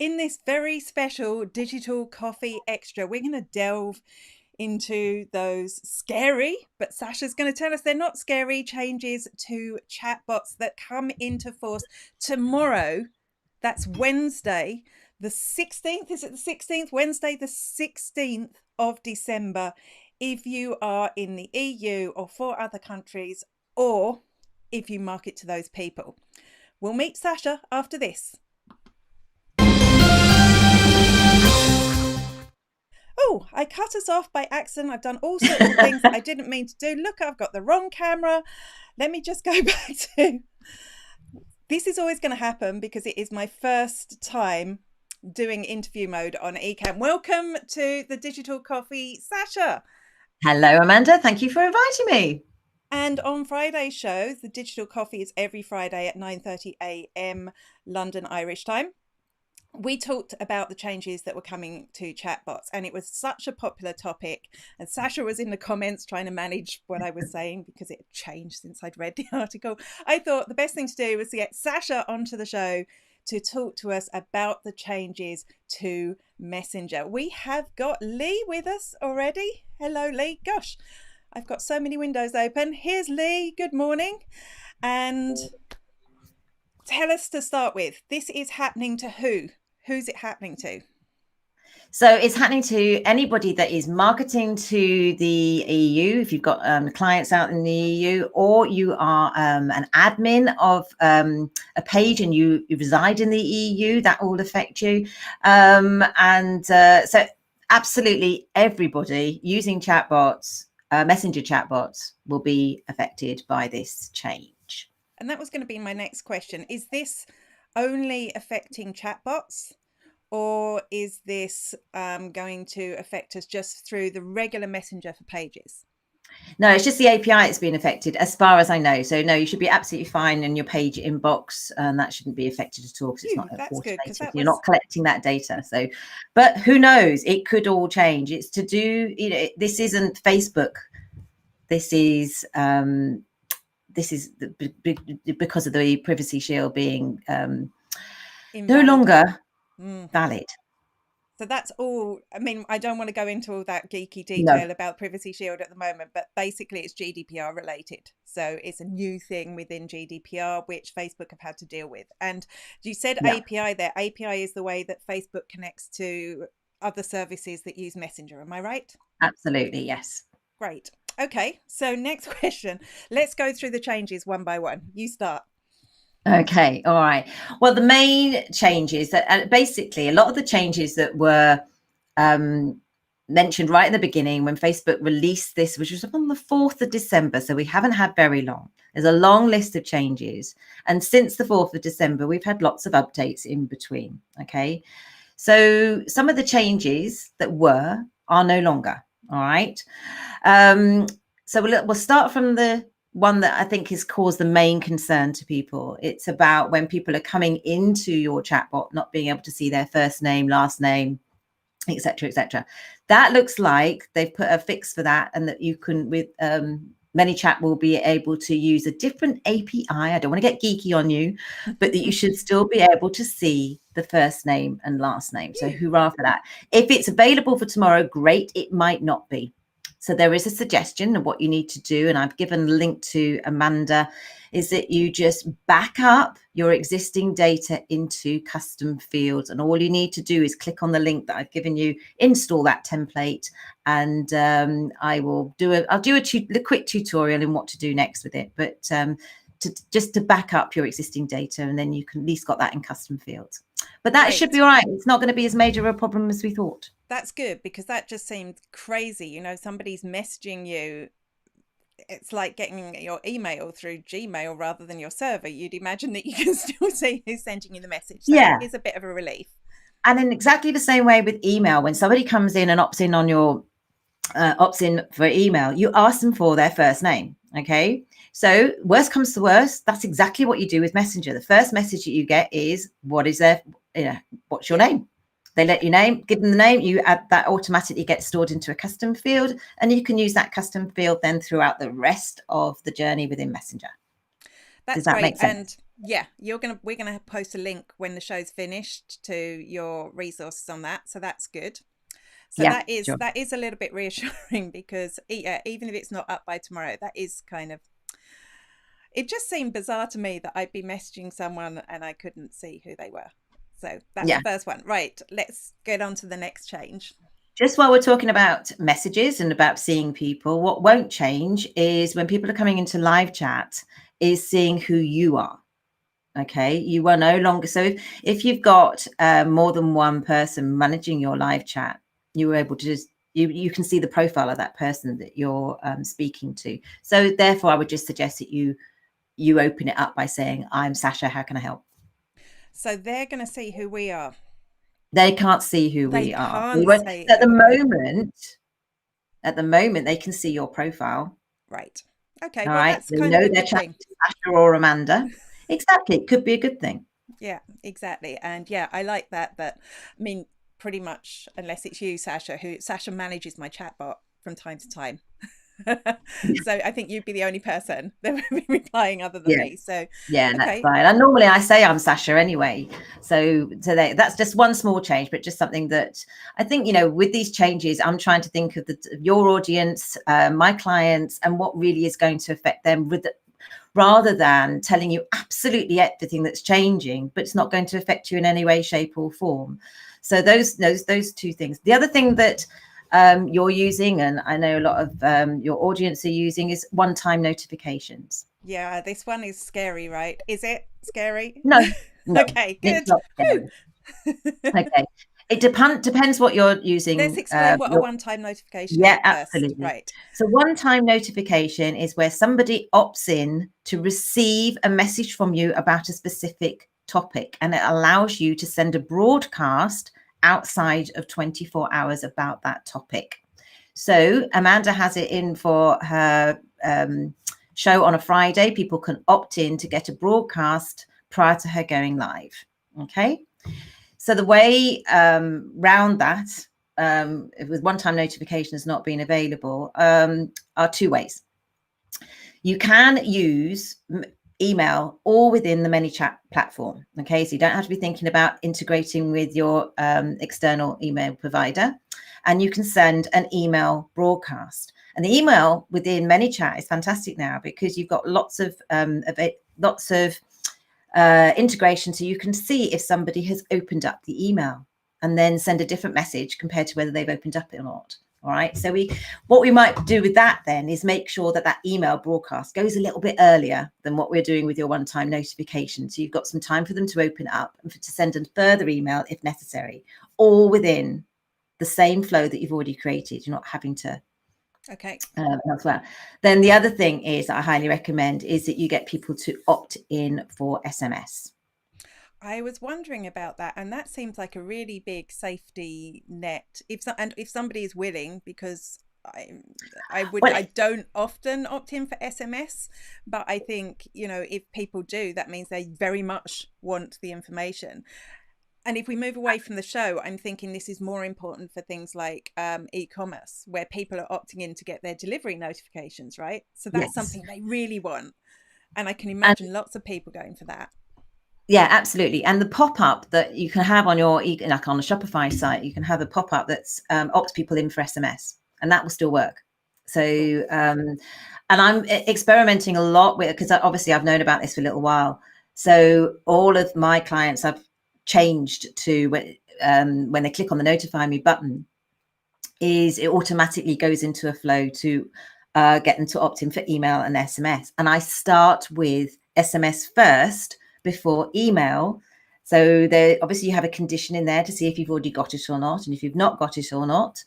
In this very special digital coffee extra, we're going to delve into those scary, but Sacha's going to tell us they're not scary, changes to chatbots that come into force tomorrow. That's Wednesday, the 16th. Is it the 16th? Wednesday, the 16th of December. If you are in the EU or 4 other countries, or if you market to those people. We'll meet Sacha after this. Oh, I cut us off by accident. I've done all sorts of things that I didn't mean to do. Look, I've got the wrong camera. Let me just go back to... This is always going to happen because it is my first time doing interview mode on Ecamm. Welcome to the Digital Coffee, Sacha. Hello, Amanda. Thank you for inviting me. And on Friday's show, the Digital Coffee is every Friday at 9:30 a.m. London Irish time. We talked about the changes that were coming to chatbots, and it was such a popular topic. And Sacha was in the comments trying to manage what I was saying because it had changed since I'd read the article. I thought the best thing to do was to get Sacha onto the show to talk to us about the changes to Messenger. We have got Lee with us already. Hello, Lee. Gosh, I've got so many windows open. Here's Lee. Good morning. And tell us to start with, this is happening to who? Who's it happening to? So it's happening to anybody that is marketing to the EU. If you've got clients out in the EU, or you are an admin of a page and you reside in the EU, that will affect you. So absolutely everybody using chatbots, messenger chatbots, will be affected by this change. And that was going to be my next question. Is this only affecting chatbots, or is this going to affect us just through the regular messenger for pages? No, it's just the API that's been affected, as far as I know. So no, you should be absolutely fine in your page inbox, and that shouldn't be affected at all because it's not automated. You're not collecting that data. So, but who knows? It could all change. It's to do, this isn't Facebook. This is because of the privacy shield being no longer valid. So that's all. I mean, I don't want to go into all that geeky detail about privacy shield at the moment, but basically it's GDPR related. So it's a new thing within GDPR, which Facebook have had to deal with. And you said API there. API is the way that Facebook connects to other services that use Messenger. Am I right? Absolutely, yes. Great. Okay, so next question. Let's go through the changes one by one. You start. Okay, all right. Well, the main changes that basically a lot of the changes that were mentioned right in the beginning when Facebook released this, which was on the 4th of December. So we haven't had very long. There's a long list of changes. And since the 4th of December, we've had lots of updates in between. Okay, so some of the changes that are no longer. All right. So we'll start from the one that I think has caused the main concern to people. It's about when people are coming into your chatbot, not being able to see their first name, last name, etc., etc. That looks like they've put a fix for that, and that you can, with ManyChat, will be able to use a different API. I don't want to get geeky on you, but that you should still be able to see the first name and last name. So hurrah for that. If it's available for tomorrow, great. It might not be. So there is a suggestion of what you need to do, and I've given a link to Amanda, is that you just back up your existing data into custom fields, and all you need to do is click on the link that I've given you, install that template, and I'll do a quick tutorial in what to do next with it. But to back up your existing data, and then you can at least got that in custom fields. But that should be all right. It's not going to be as major a problem as we thought. That's good, because that just seemed crazy. You know, somebody's messaging you. It's like getting your email through Gmail rather than your server. You'd imagine that you can still see who's sending you the message. So it is a bit of a relief. And in exactly the same way with email, when somebody comes in and opts in on your opts in for email, you ask them for their first name. Okay, so worst comes to worst, that's exactly what you do with Messenger. The first message that you get is, what's your name? They let you give them the name, you add that, automatically gets stored into a custom field, and you can use that custom field then throughout the rest of the journey within Messenger. That's great. And Yeah, we're gonna post a link when the show's finished to your resources on that, so that's good. So Yeah, sure. that is a little bit reassuring because yeah, even if it's not up by tomorrow, that is kind of, it just seemed bizarre to me that I'd be messaging someone and I couldn't see who they were. So that's Yeah. the first one. Right, let's get on to the next change. Just while we're talking about messages and about seeing people, what won't change is when people are coming into live chat is seeing who you are. Okay, you are no longer, so if you've got more than one person managing your live chat, you're able to just you can see the profile of that person that you're speaking to. So therefore I would just suggest that you open it up by saying, I'm Sacha, how can I help? So they're going to see who we are. They can't see who They we are. can't say At who the we are. moment they can see your profile. Right. Okay, All well, right, that's they kind of know a they're good chatting thing. to Sacha or Amanda. Exactly, it could be a good thing. Yeah, exactly. And yeah, I like that. But I mean, pretty much, unless it's you, Sacha, who Sacha manages my chatbot from time to time. So I think you'd be the only person that would be replying other than Yeah. me. So, Yeah, that's okay. fine. And normally I say I'm Sacha anyway. So that's just one small change, but just something that I think, with these changes, I'm trying to think of your audience, my clients, and what really is going to affect them rather than telling you absolutely everything that's changing, but it's not going to affect you in any way, shape, or form. So those two things. The other thing that you're using, and I know a lot of your audience are using, is one-time notifications. Yeah, this one is scary, right? Is it scary? No, no, Okay, it's good. not scary. Okay. It depends what you're Let's using. explain what a one-time notification is Yeah, first. absolutely. Right. So one-time notification is where somebody opts in to receive a message from you about a specific topic, and it allows you to send a broadcast outside of 24 hours about that topic. So Amanda has it in for her show on a Friday. People can opt in to get a broadcast prior to her going live. Okay. So the way round that, with one-time notifications not being available, are two ways. You can use email all within the ManyChat platform. Okay, so you don't have to be thinking about integrating with your external email provider, and you can send an email broadcast. And the email within ManyChat is fantastic now because you've got lots of integration, so you can see if somebody has opened up the email and then send a different message compared to whether they've opened up it or not. All right, so what we might do with that then is make sure that email broadcast goes a little bit earlier than what we're doing with your one-time notification, so you've got some time for them to open it up and to send a further email if necessary, all within the same flow that you've already created. You're not having to Okay. as well. Then the other thing is I highly recommend is that you get people to opt in for SMS. I was wondering about that, and that seems like a really big safety net. If somebody is willing, because I don't often opt in for SMS, but I think if people do, that means they very much want the information. And if we move away from the show, I'm thinking this is more important for things like e-commerce, where people are opting in to get their delivery notifications, right? So that's Yes. something they really want, and I can imagine lots of people going for that. Yeah, absolutely. And the pop-up that you can have on your, like on a Shopify site, you can have a pop-up that's opts people in for SMS, and that will still work. So, and I'm experimenting a lot with, because obviously I've known about this for a little while. So all of my clients I've changed to when they click on the notify me button, is it automatically goes into a flow to get them to opt in for email and SMS. And I start with SMS first before email. So there, obviously you have a condition in there to see if you've already got it or not. And if you've not got it or not,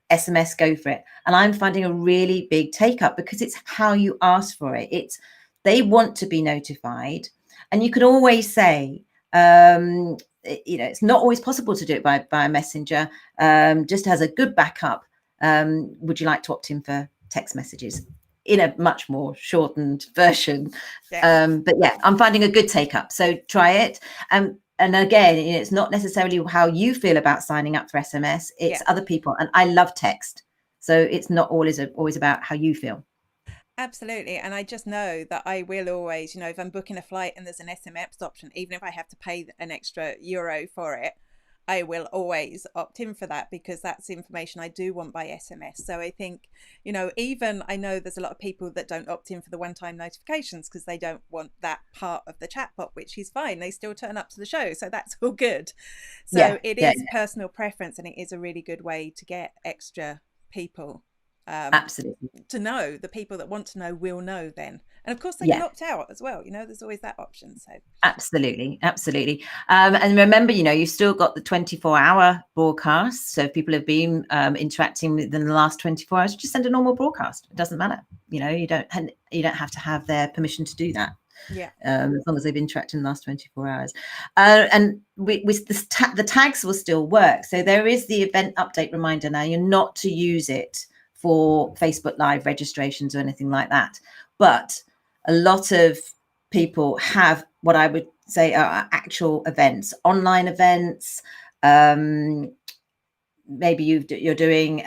SMS, go for it. And I'm finding a really big take up because it's how you ask for it. They want to be notified. And you can always say, it's not always possible to do it by a messenger. Just as a good backup, would you like to opt in for text messages in a much more shortened version? Yeah. But yeah, I'm finding a good take up. So try it. And again, it's not necessarily how you feel about signing up for SMS. It's other people. And I love text. So it's not always about how you feel. Absolutely. And I just know that I will always, if I'm booking a flight and there's an SMS option, even if I have to pay an extra euro for it, I will always opt in for that because that's information I do want by SMS. So I think, even I know there's a lot of people that don't opt in for the one-time notifications because they don't want that part of the chatbot, which is fine. They still turn up to the show. So that's all good. Yeah, So it yeah, is personal preference, and it is a really good way to get extra people absolutely. to know. The people that want to know will know then, and of course they can Yeah. opt out as well. There's always that option. So Absolutely, absolutely. And remember, you've still got the 24-hour broadcast. So if people have been interacting within the last 24 hours, just send a normal broadcast. It doesn't matter. You don't have to have their permission to do that. yeah, As long as they've interacted in the last 24 hours. And the tags will still work. So there is the event update reminder now. You're not to use it for Facebook Live registrations or anything like that. But a lot of people have what I would say are actual events, online events. Maybe you're doing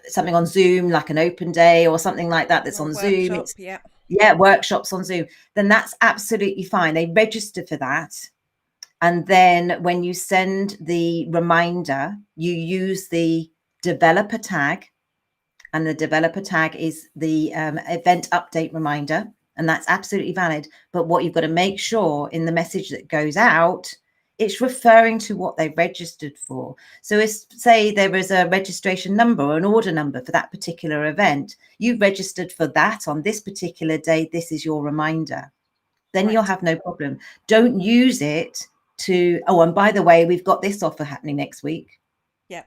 something on Zoom, like an open day or something like that that's or on Zoom. workshop, Workshops on Zoom. Then that's absolutely fine. They register for that. And then when you send the reminder, you use the developer tag. And the developer tag is the event update reminder. And that's absolutely valid. But what you've got to make sure in the message that goes out, it's referring to what they registered for. So if, say, there is a registration number or an order number for that particular event, you registered for that on this particular day, this is your reminder. Then right. You'll have no problem. Don't use it to, and by the way, we've got this offer happening next week. Yeah.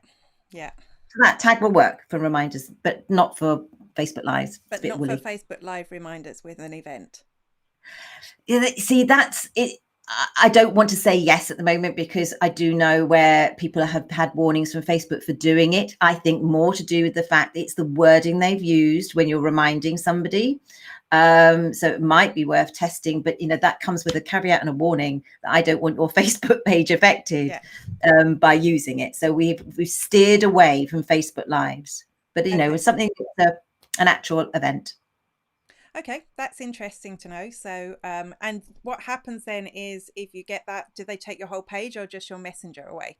So that tag will work for reminders, but not for Facebook Lives. But not for Facebook Live reminders with an event. See, that's it. I don't want to say yes at the moment because I do know where people have had warnings from Facebook for doing it. I think more to do with the fact it's the wording they've used when you're reminding somebody. So it might be worth testing, but that comes with a caveat and a warning that I don't want your Facebook page affected by using it. So we've steered away from Facebook Lives, but it's something that's an actual event. Okay, that's interesting to know. So, and what happens then is if you get that, do they take your whole page or just your messenger away?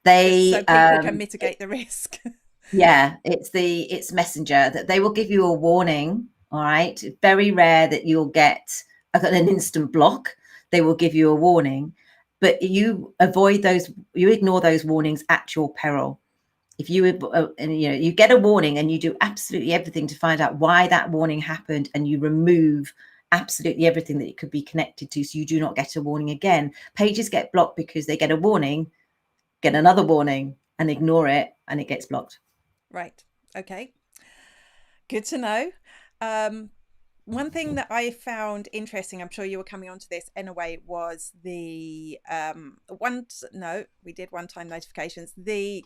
So people can mitigate the risk. Yeah, it's messenger that they will give you a warning. All right. Very rare that you'll get an instant block. They will give you a warning, but you avoid those, you ignore those warnings at your peril. If you you get a warning and you do absolutely everything to find out why that warning happened, and you remove absolutely everything that it could be connected to, so you do not get a warning again. Pages get blocked because they get a warning, get another warning, and ignore it, and it gets blocked. Right. Okay. Good to know. One thing that I found interesting, I'm sure you were coming onto this anyway, was the we did one-time notifications, the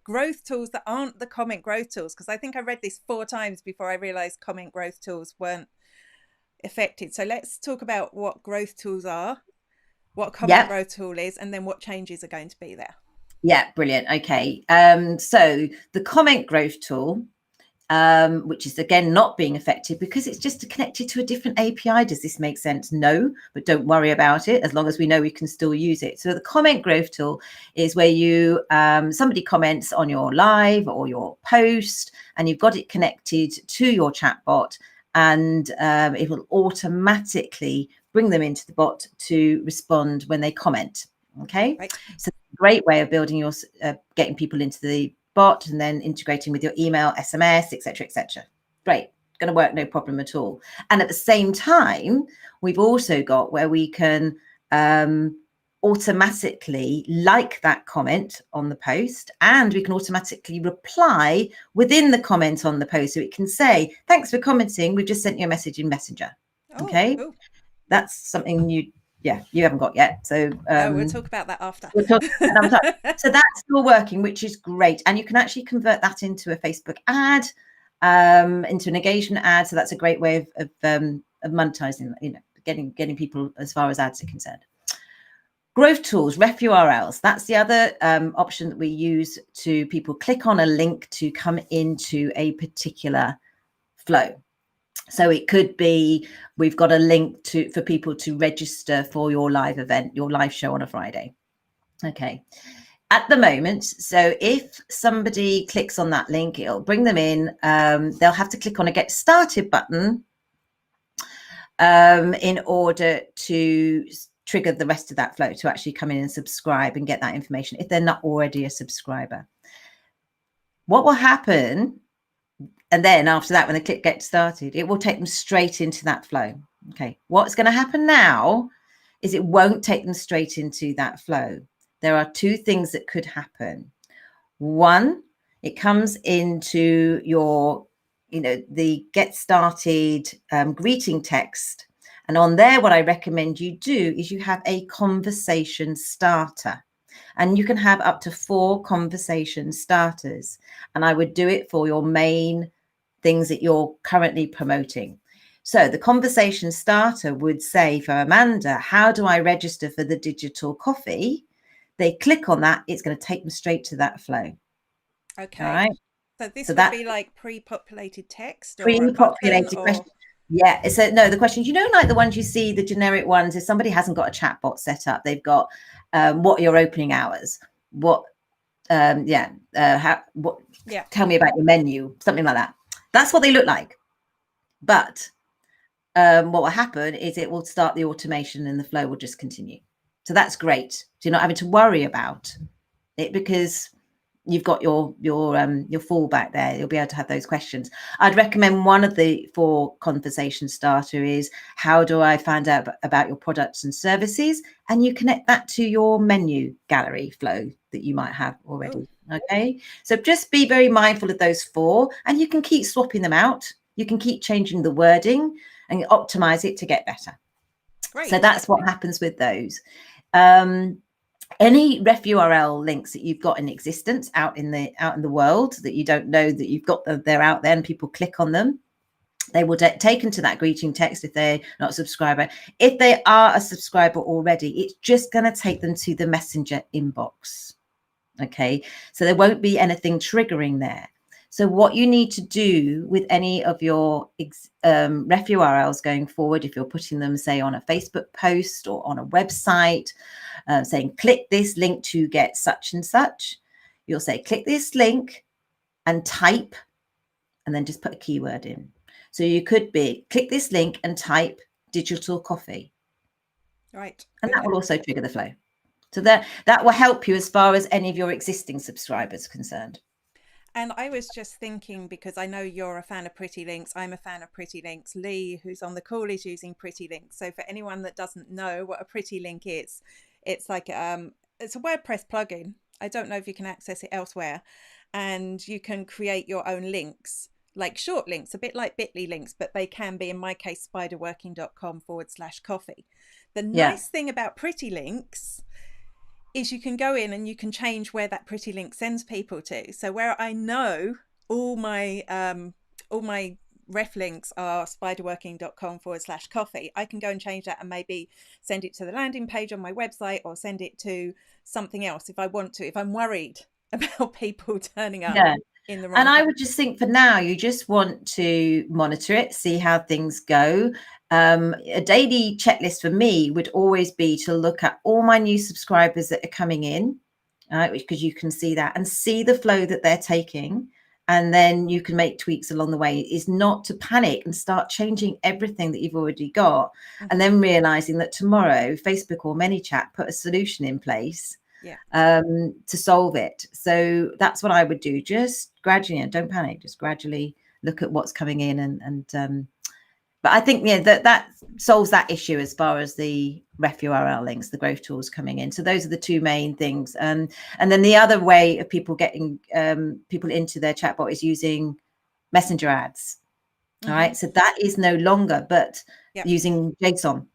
growth tools that aren't the comment growth tools, because I think I read this 4 times before I realized comment growth tools weren't affected. So let's talk about what growth tools are, what comment growth tool is, and then what changes are going to be there. Yeah, brilliant. Okay. So the comment growth tool, which is again not being affected because it's just connected to a different API. Does this make sense? No, but don't worry about it as long as we know we can still use it. So the comment growth tool is where you somebody comments on your live or your post, and you've got it connected to your chatbot, and it will automatically bring them into the bot to respond when they comment. Okay, right. So great way of building your getting people into the bot and then integrating with your email, SMS, etc., etc. Great, going to work, no problem at all. And at the same time, we've also got where we can automatically like that comment on the post, and we can automatically reply within the comment on the post. So it can say, thanks for commenting, we've just sent you a message in Messenger. Okay, that's something you haven't got yet. So we'll talk about that after. So that's still working, which is great. And you can actually convert that into a Facebook ad, into an engagement ad. So that's a great way of monetizing, getting people as far as ads are concerned. Growth tools, ref URLs. That's the other option that we use to people click on a link to come into a particular flow. So it could be, we've got a link for people to register for your live event, your live show on a Friday. Okay. At the moment, so if somebody clicks on that link, it'll bring them in. They'll have to click on a get started button in order to trigger the rest of that flow, to actually come in and subscribe and get that information if they're not already a subscriber. What will happen, and then after that, when they click get started, it will take them straight into that flow. Okay, what's going to happen now is it won't take them straight into that flow. There are two things that could happen. One, it comes into your, the get started greeting text. And on there, what I recommend you do is you have a conversation starter. And you can have up to 4 conversation starters. And I would do it for your main things that you're currently promoting. So the conversation starter would say for Amanda, how do I register for the digital coffee? They click on that, it's going to take them straight to that flow. Okay. All right. So this would be like pre-populated text or pre-populated question. Yeah. So no, the questions, like the ones you see, the generic ones, if somebody hasn't got a chat bot set up, they've got what are your opening hours? What tell me about your menu, something like that. That's what they look like. But what will happen is it will start the automation and the flow will just continue. So that's great. So you're not having to worry about it because you've got your fallback there. You'll be able to have those questions. I'd recommend one of the 4 conversation starter is, how do I find out about your products and services? And you connect that to your menu gallery flow that you might have already. Oh. Okay. So just be very mindful of those 4, and you can keep swapping them out. You can keep changing the wording and optimize it to get better. Right. So that's what happens with those. Any ref URL links that you've got in existence out in the world that you don't know that you've got, they're out there and people click on them, they will get taken to that greeting text if they're not a subscriber. If they are a subscriber already, it's just going to take them to the messenger inbox. Okay, so there won't be anything triggering there. So what you need to do with any of your ref URLs going forward, if you're putting them, say, on a Facebook post or on a website, saying, click this link to get such and such, you'll say, click this link and type, and then just put a keyword in. So you could be, click this link and type digital coffee. Right. And that will also trigger the flow. So that will help you as far as any of your existing subscribers are concerned. And I was just thinking, because I know you're a fan of Pretty Links, I'm a fan of Pretty Links. Lee, who's on the call, is using Pretty Links. So for anyone that doesn't know what a Pretty Link is, it's like it's a WordPress plugin. I don't know if you can access it elsewhere. And you can create your own links, like short links, a bit like Bitly links, but they can be, in my case, spiderworking.com/coffee. The nice thing about Pretty Links is you can go in and you can change where that Pretty Link sends people to. So where I know all my ref links are spiderworking.com/coffee, I can go and change that and maybe send it to the landing page on my website or send it to something else if I want to, if I'm worried about people turning up in the wrong And I would just think for now, you just want to monitor it, see how things go. A daily checklist for me would always be to look at all my new subscribers that are coming in, because you can see that and see the flow that they're taking. And then you can make tweaks along the way. Is not to panic and start changing everything that you've already got. Mm-hmm. And then realizing that tomorrow Facebook or ManyChat put a solution in place to solve it. So that's what I would do. Just gradually, and don't panic, just gradually look at what's coming in. But I think that solves that issue as far as the ref URL links, the growth tools coming in. So those are the 2 main things. And then the other way of people getting people into their chatbot is using messenger ads. Mm-hmm. All right. So that is no longer, but using JSON.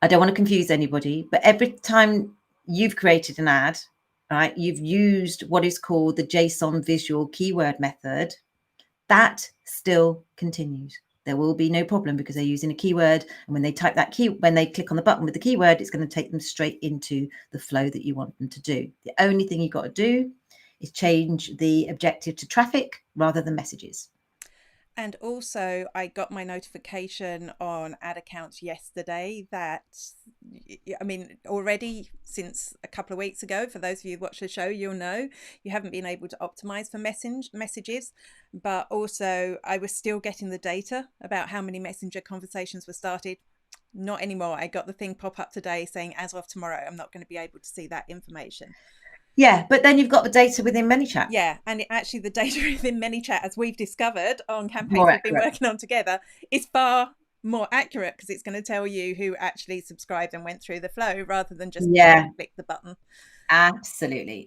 I don't want to confuse anybody, but every time you've created an ad, right, you've used what is called the JSON visual keyword method. That still continues. There will be no problem because they're using a keyword. And when they type that when they click on the button with the keyword, it's going to take them straight into the flow that you want them to do. The only thing you've got to do is change the objective to traffic rather than messages. And also, I got my notification on ad accounts yesterday that, I mean, already since a couple of weeks ago, for those of you who watch the show, you'll know you haven't been able to optimize for messages. But also, I was still getting the data about how many messenger conversations were started. Not anymore. I got the thing pop up today saying, as of tomorrow, I'm not going to be able to see that information. Yeah, but then you've got the data within ManyChat. Yeah, and actually the data within ManyChat, as we've discovered on campaigns we've been working on together, is far more accurate because it's going to tell you who actually subscribed and went through the flow rather than just click the button. Absolutely.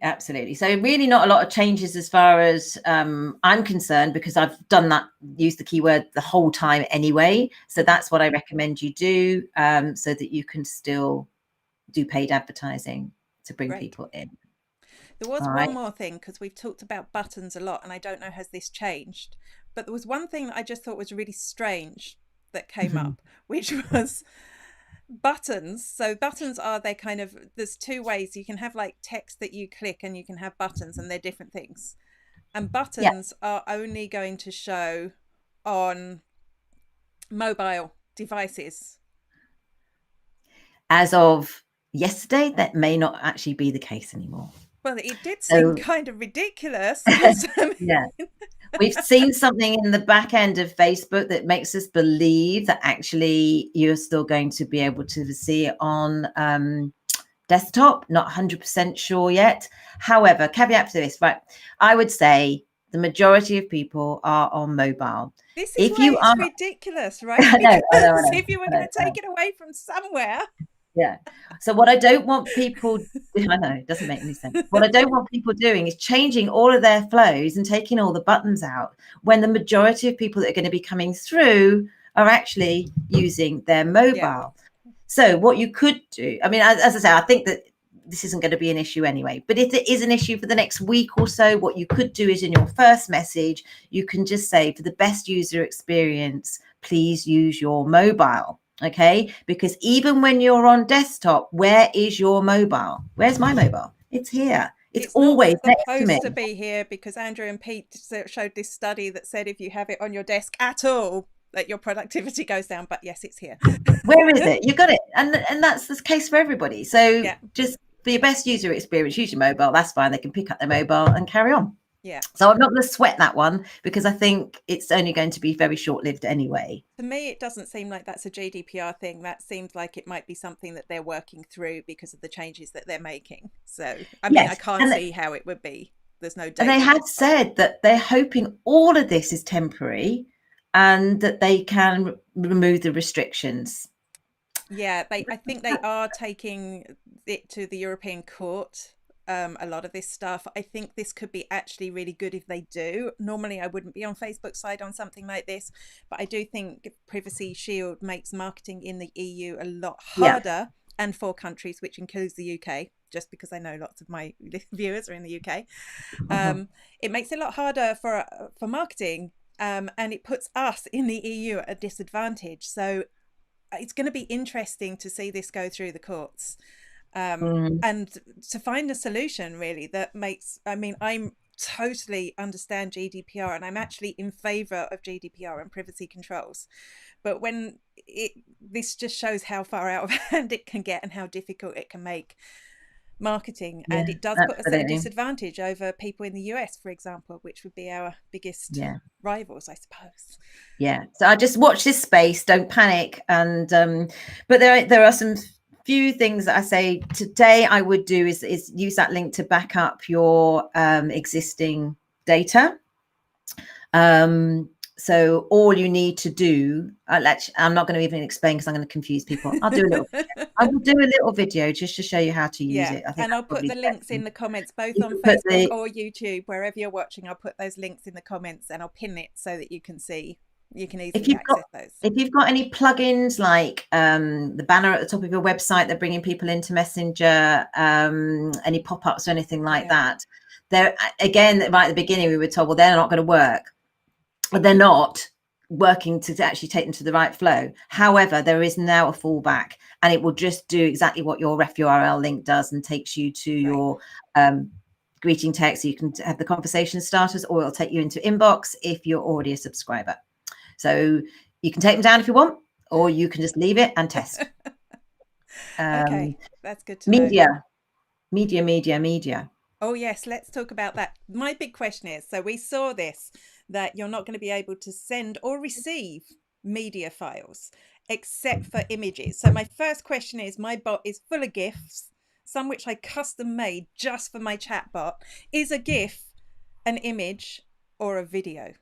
So really not a lot of changes as far as I'm concerned, because I've done that, used the keyword the whole time anyway. So that's what I recommend you do, so that you can still do paid advertising to bring people in. There was one more thing, because we've talked about buttons a lot, and I don't know, has this changed? But there was one thing that I just thought was really strange that came up, which was buttons. So buttons are, they kind of, there's two ways. You can have like text that you click, and you can have buttons, and they're different things. And buttons are only going to show on mobile devices. As of yesterday, that may not actually be the case anymore. Well, it did seem kind of ridiculous. Yeah. We've seen something in the back end of Facebook that makes us believe that actually you're still going to be able to see it on desktop. Not 100% sure yet. However, caveat to this, right? I would say the majority of people are on mobile. This is it's ridiculous, right? I know. If you were going to take it away from somewhere. Yeah. So what I don't want people, I know, it doesn't make any sense. What I don't want people doing is changing all of their flows and taking all the buttons out when the majority of people that are going to be coming through are actually using their mobile. Yeah. So what you could do, I mean, as I say, I think that this isn't going to be an issue anyway, but if it is an issue for the next week or so, what you could do is in your first message, you can just say, for the best user experience, please use your mobile. Okay, because even when you're on desktop, where is your mobile? Where's my mobile? It's here. It's always next to me. It's supposed to be here, because Andrew and Pete showed this study that said if you have it on your desk at all, that your productivity goes down. But yes, it's here. Where is it? You got it. And that's the case for everybody. So just for your best user experience, use your mobile. That's fine. They can pick up their mobile and carry on. Yeah. So I'm not going to sweat that one, because I think it's only going to be very short-lived anyway. To me, it doesn't seem like that's a GDPR thing. That seems like it might be something that they're working through because of the changes that they're making. So, I mean, I can't see how it would be. There's no data. And they have said that they're hoping all of this is temporary and that they can remove the restrictions. Yeah, I think they are taking it to the European Court. A lot of this stuff. I think this could be actually really good if they do. Normally I wouldn't be on Facebook's side on something like this, but I do think Privacy Shield makes marketing in the EU a lot harder, and for countries, which includes the UK, just because I know lots of my viewers are in the UK. It makes it a lot harder for marketing, and it puts us in the EU at a disadvantage. So it's going to be interesting to see this go through the courts. And to find a solution really that makes, I mean, I'm totally understand GDPR, and I'm actually in favor of GDPR and privacy controls, but when this just shows how far out of hand it can get and how difficult it can make marketing, and it does put us at a disadvantage over people in the US, for example, which would be our biggest rivals, I suppose. So I just watch this space, don't panic, and but there are some few things that I say today I would do is use that link to back up your existing data. So all you need to do, I'm not going to even explain because I'm going to confuse people. I will do a little video just to show you how to use it. I think, and I'll put the links in the comments, both on Facebook or YouTube, wherever you're watching. I'll put those links in the comments, and I'll pin it so that you can see. You can easily access those. If you've got any plugins like the banner at the top of your website that bringing people into Messenger, any pop-ups or anything like that, there again, right at the beginning, we were told, well, they're not going to work. But they're not working to actually take them to the right flow. However, there is now a fallback, and it will just do exactly what your ref URL link does and takes you to your greeting text, so you can have the conversation starters, or it'll take you into inbox if you're already a subscriber. So you can take them down if you want, or you can just leave it and test. Okay, that's good to know. Media. Oh, yes, let's talk about that. My big question is, so we saw this, that you're not going to be able to send or receive media files except for images. So my first question is, my bot is full of GIFs, some which I custom made just for my chatbot. Is a GIF an image or a video?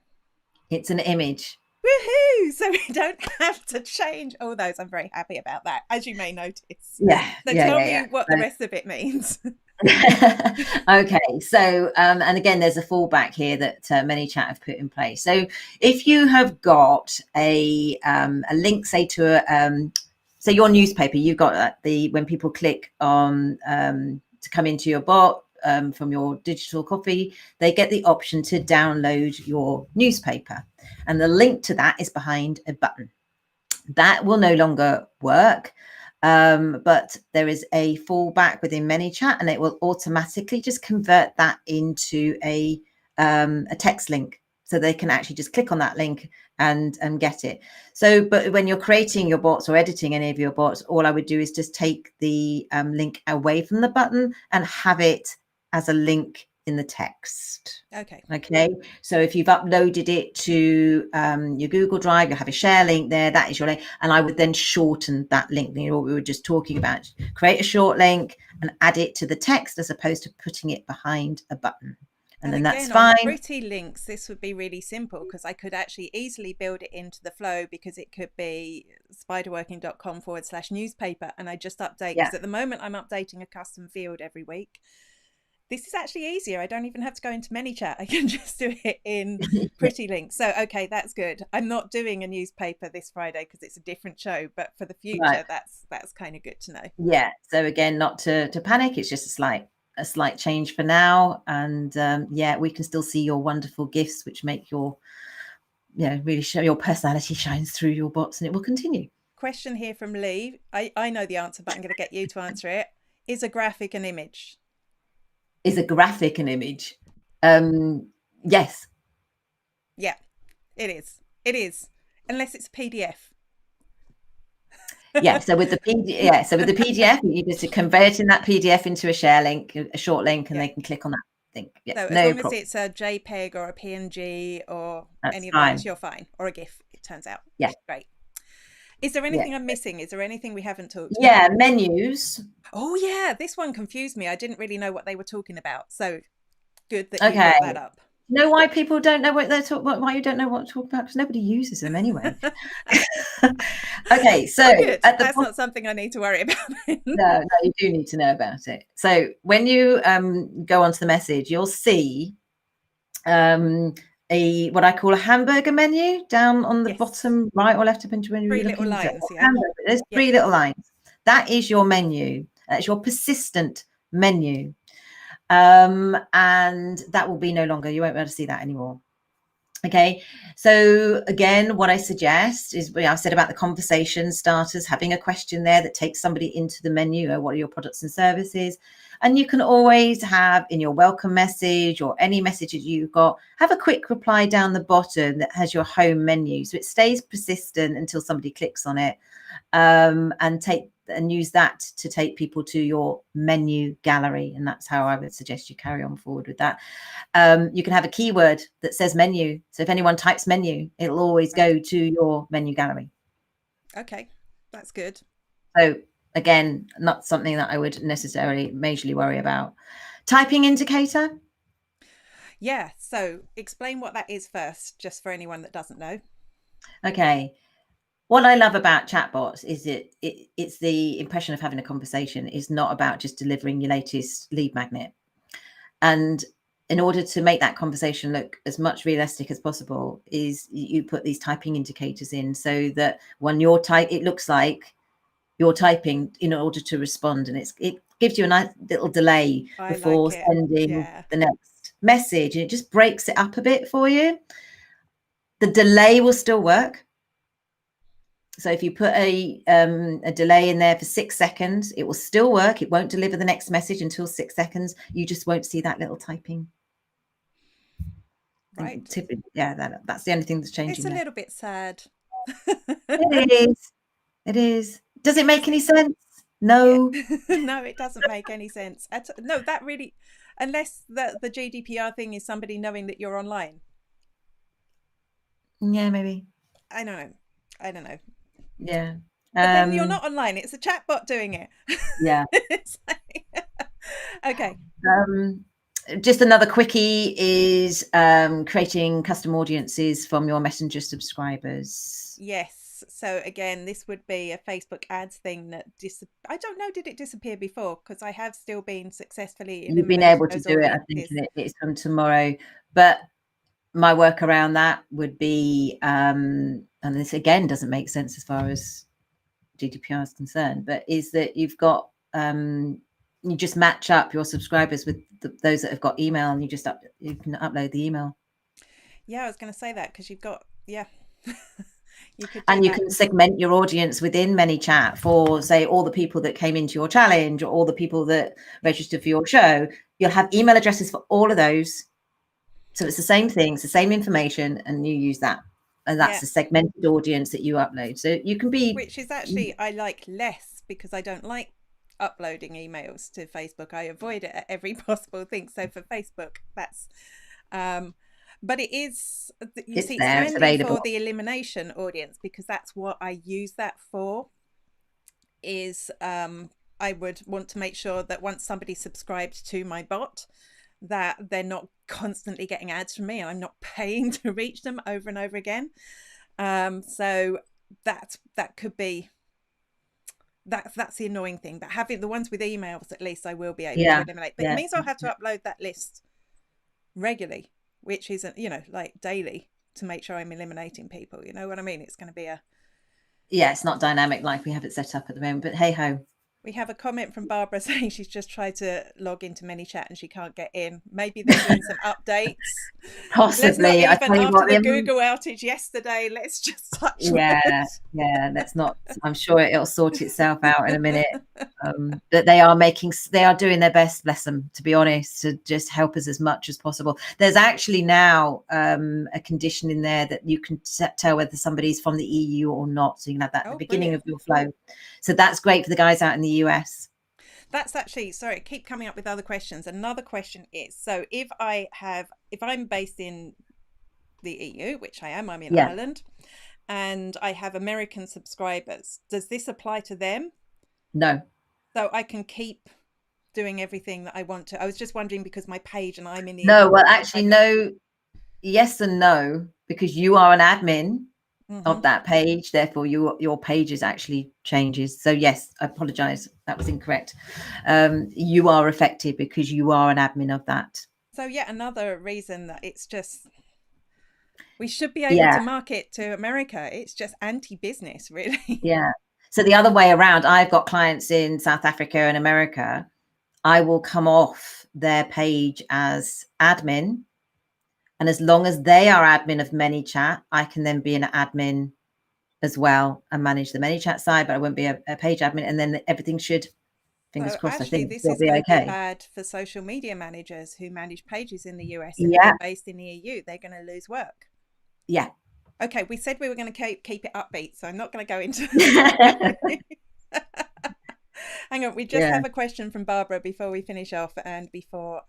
It's an image. Woohoo! So we don't have to change all those. I'm very happy about that, as you may notice. Yeah. So tell me what the rest of it means. Okay, so and again, there's a fallback here that ManyChat have put in place. So if you have got a link, say to say your newspaper, you've got when people click on to come into your bot from your digital coffee, they get the option to download your newspaper, and the link to that is behind a button. That will no longer work. But there is a fallback within ManyChat, and it will automatically just convert that into a text link, so they can actually just click on that link and get it. So, but when you're creating your bots or editing any of your bots, all I would do is just take the link away from the button and have it as a link in the text. Okay. So if you've uploaded it to your Google Drive, you have a share link there. That is your link. And I would then shorten that link. You know what we were just talking about. Create a short link and add it to the text as opposed to putting it behind a button. And then again, that's fine. On pretty links, this would be really simple because I could actually easily build it into the flow, because it could be spiderworking.com/newspaper, and I just update, because at the moment I'm updating a custom field every week. This is actually easier. I don't even have to go into ManyChat. I can just do it in Pretty Links. So, okay, that's good. I'm not doing a newspaper this Friday because it's a different show, but for the future, that's kind of good to know. Yeah. So again, not to panic. It's just a slight change for now. And yeah, we can still see your wonderful gifts, which make your, really show your personality shines through your bots, and it will continue. Question here from Lee. I know the answer, but I'm going to get you to answer it. Is a graphic an image? Is a graphic an image? Yes. Yeah, it is. It is, unless it's a PDF. Yeah. So with the PDF, you just convert in that PDF into a share link, a short link, and they can click on that link. Yeah, so as long as it's a JPEG or a PNG or any of those, you're fine. Or a GIF, it turns out. Yeah. Great. Is there anything I'm missing? Is there anything we haven't talked about? Yeah, menus. Oh, yeah. This one confused me. I didn't really know what they were talking about. So good that you brought that up. You know why people don't know what they're talking about? Why you don't know what to talk about? Because nobody uses them anyway. Okay, so that's not something I need to worry about. No, you do need to know about it. So when you go onto the message, you'll see what I call a hamburger menu down on the bottom right or left up into when you're looking. 3 little lines, There's 3 little lines. That is your menu. That's your persistent menu. And that will be no longer. You won't be able to see that anymore. Okay, so again, what I suggest is, I've said about the conversation starters, having a question there that takes somebody into the menu. What are your products and services? And you can always have in your welcome message or any messages you've got, have a quick reply down the bottom that has your home menu. So it stays persistent until somebody clicks on it, and use that to take people to your menu gallery. And that's how I would suggest you carry on forward with that. You can have a keyword that says menu. So if anyone types menu, it'll always go to your menu gallery. Okay, that's good. So again, not something that I would necessarily majorly worry about. Typing indicator. Yeah, so explain what that is first, just for anyone that doesn't know. Okay. What I love about chatbots is it's the impression of having a conversation. It's not about just delivering your latest lead magnet. And in order to make that conversation look as much realistic as possible, is you put these typing indicators in, so that when you're it looks like you're typing in order to respond, and it gives you a nice little delay before sending the next message, and it just breaks it up a bit for you. The delay will still work. So if you put a delay in there for 6 seconds, it will still work. It won't deliver the next message until 6 seconds. You just won't see that little typing. Right. Typically, that's the only thing that's changing. It's a little bit sad. It is. It is. Does it make any sense? Yeah. No. No, it doesn't make any sense. No, that really, unless the GDPR thing is somebody knowing that you're online. Yeah, maybe. I don't know. Yeah. But then you're not online. It's a chatbot doing it. Yeah. It's like, okay. Just another quickie is creating custom audiences from your Messenger subscribers. Yes. So again, this would be a Facebook ads thing that I don't know, did it disappear before? Because I have still been successfully You've been eliminating able to those do it, I think, audiences. and it's from tomorrow. But my work around that would be, and this again doesn't make sense as far as GDPR is concerned, but is that you've got you just match up your subscribers with those that have got email, and you can upload the email. Yeah, I was going to say that because you've got, yeah. You could and you can segment your audience within ManyChat for, say, all the people that came into your challenge or all the people that registered for your show. You'll have email addresses for all of those. So it's the same thing, it's the same information, and you use that. And that's a segmented audience that you upload. So you can be... Which is actually, I like less because I don't like uploading emails to Facebook. I avoid it at every possible thing. So for Facebook, that's... but it is, it's handy for the elimination audience because that's what I use that for. Is I would want to make sure that once somebody subscribed to my bot, that they're not constantly getting ads from me and I'm not paying to reach them over and over again. So that could be, that's the annoying thing. But having the ones with emails, at least I will be able to eliminate. But it means I'll have to upload that list regularly, which isn't, like daily, to make sure I'm eliminating people. You know what I mean? It's going to be it's not dynamic like we have it set up at the moment, but hey ho. We have a comment from Barbara saying she's just tried to log into ManyChat and she can't get in. Maybe they're doing some updates. Possibly. Let's not even after the Google outage yesterday. Let's just touch wood. Let's not. I'm sure it'll sort itself out in a minute. But they are doing their best, bless them, to be honest, to just help us as much as possible. There's actually now a condition in there that you can tell whether somebody's from the EU or not. So you can have that at the beginning of your flow. So that's great for the guys out in the US. That's actually, sorry, keep coming up with other questions. Another question is, so if I'm based in the EU, which I am, I'm in Ireland, and I have American subscribers, does this apply to them? No. So I can keep doing everything that I want to. I was just wondering because my page and I'm in the No, well, actually, no. Yes and no, because you are an admin of that page, therefore your pages actually changes. So yes, I apologize, that was incorrect. You are affected because you are an admin of that. So yet another reason that it's just, we should be able to market to America. It's just anti-business, really. So the other way around, I've got clients in South Africa and America. I will come off their page as admin, and as long as they are admin of ManyChat, I can then be an admin as well and manage the ManyChat side, but I won't be a page admin. And then everything should, fingers crossed, actually, I think, this will is be going to okay. be bad for social media managers who manage pages in the US and they're based in the EU. They're going to lose work. Okay, we said we were going to keep it upbeat, so I'm not going to go into Hang on, we just have a question from Barbara before we finish off, and before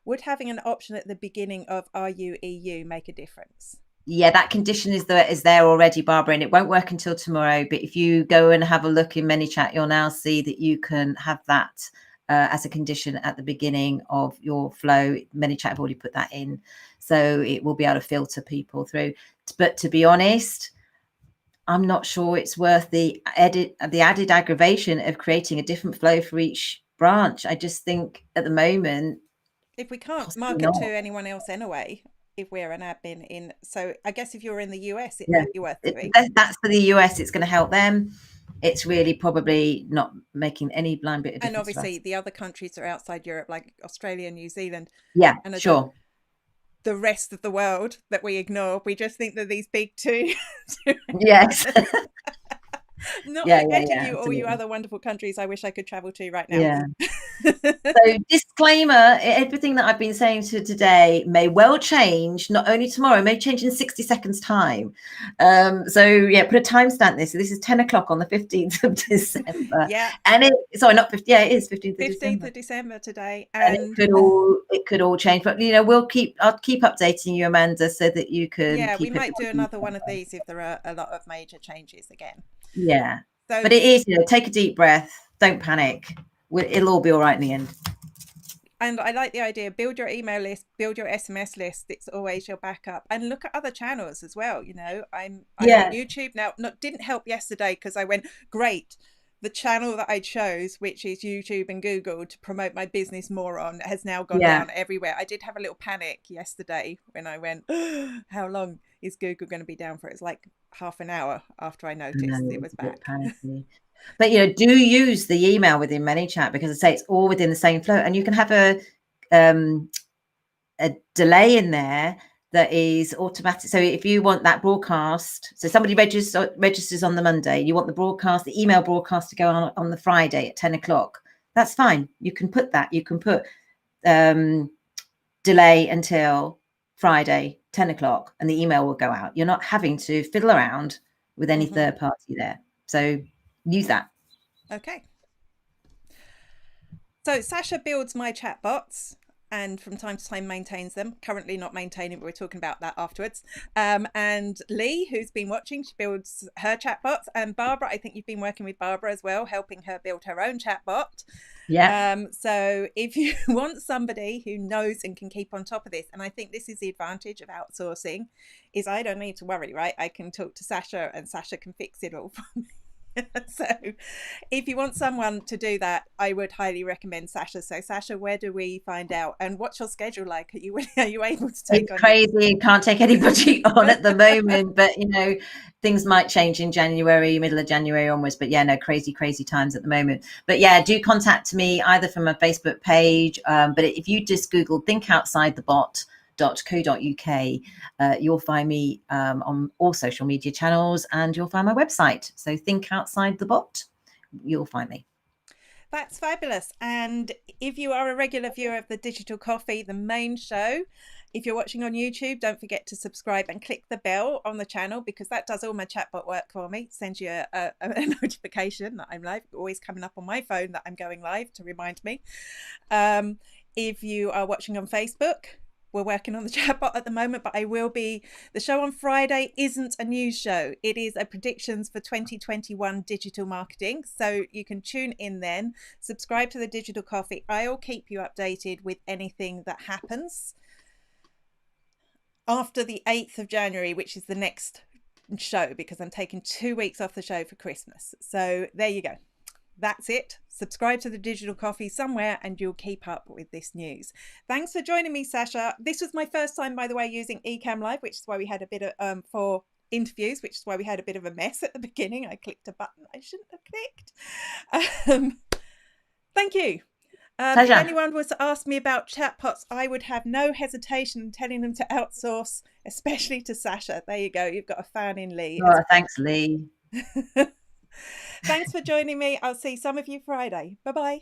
would having an option at the beginning of "Are you EU" make a difference? That condition is there already, Barbara, and it won't work until tomorrow. But if you go and have a look in ManyChat, you'll now see that you can have that as a condition at the beginning of your flow. ManyChat have already put that in, so it will be able to filter people through. But to be honest, I'm not sure it's worth the added aggravation of creating a different flow for each branch. I just think at the moment, if we can't market to anyone else anyway, if we're an admin in, so I guess if you're in the US, it might be worth doing. That's for the US. It's going to help them. It's really probably not making any blind bit of difference. And obviously the other countries are outside Europe, like Australia, New Zealand. And sure. The rest of the world that we ignore, we just think that these big two. Yes. Not Yeah, forgetting you, all you absolutely. other wonderful countries I wish I could travel to right now. Yeah. So disclaimer, everything that I've been saying to today may well change, not only tomorrow, may change in 60 seconds time. So yeah, put a timestamp this. So this is 10 o'clock on the 15th of December. Yeah. And sorry, not 50, yeah, it is 15th of 15th December. of December today. And it could all change. But I'll keep updating you, Amanda, so that you can yeah, we keep might do another one of everyone. these if there are a lot of major changes again. Yeah. So, but it is, take a deep breath, don't panic. It'll all be all right in the end. And I like the idea, build your email list, build your SMS list. It's always your backup, and look at other channels as well. I'm on YouTube now. Didn't help yesterday because I went, great, the channel that I chose, which is YouTube and Google to promote my business more on, has now gone down everywhere. I did have a little panic yesterday when I went, how long is Google going to be down for? It's like half an hour after I noticed it was back. But do use the email within ManyChat, because I say it's all within the same flow, and you can have a delay in there that is automatic. So if you want that broadcast, so somebody registers on the Monday, you want the email broadcast to go on the Friday at 10 o'clock. That's fine. You can put that. You can put delay until Friday 10 o'clock, and the email will go out. You're not having to fiddle around with any third party there. So use that. Okay. So Sacha builds my chatbots and from time to time maintains them. Currently not maintaining, but we're talking about that afterwards. And Lee, who's been watching, she builds her chatbots. And Barbara, I think you've been working with Barbara as well, helping her build her own chatbot. Yeah. So if you want somebody who knows and can keep on top of this, and I think this is the advantage of outsourcing, is I don't need to worry, right? I can talk to Sacha and Sacha can fix it all for me. So if you want someone to do that, I would highly recommend Sacha. So Sacha, where do we find out, and what's your schedule like? Are you able to take on crazy? Can't take anybody on at the moment, but things might change in January, middle of January onwards. But crazy times at the moment. But do contact me either from a Facebook page, but if you just Google Think Outside the Bot .co.uk, you'll find me on all social media channels, and you'll find my website. So Think Outside the Bot, you'll find me. That's fabulous. And if you are a regular viewer of the Digital Coffee, the main show, if you're watching on YouTube, don't forget to subscribe and click the bell on the channel, because that does all my chatbot work for me. Sends you a notification that I'm live, always coming up on my phone that I'm going live to remind me. If you are watching on Facebook, we're working on the chatbot at the moment, but the show on Friday isn't a news show. It is a predictions for 2021 digital marketing. So you can tune in then, subscribe to the Digital Coffee. I'll keep you updated with anything that happens after the 8th of January, which is the next show, because I'm taking 2 weeks off the show for Christmas. So there you go. That's it. Subscribe to the Digital Coffee somewhere and you'll keep up with this news. Thanks for joining me, Sacha. This was my first time, by the way, using Ecamm Live, which is why we had a bit of for interviews, which is why we had a bit of a mess at the beginning. I clicked a button I shouldn't have clicked. Thank you. If anyone was to ask me about chatbots, I would have no hesitation in telling them to outsource, especially to Sacha. There you go. You've got a fan in Lee. Oh, thanks, Lee. Thanks for joining me. I'll see some of you Friday. Bye-bye.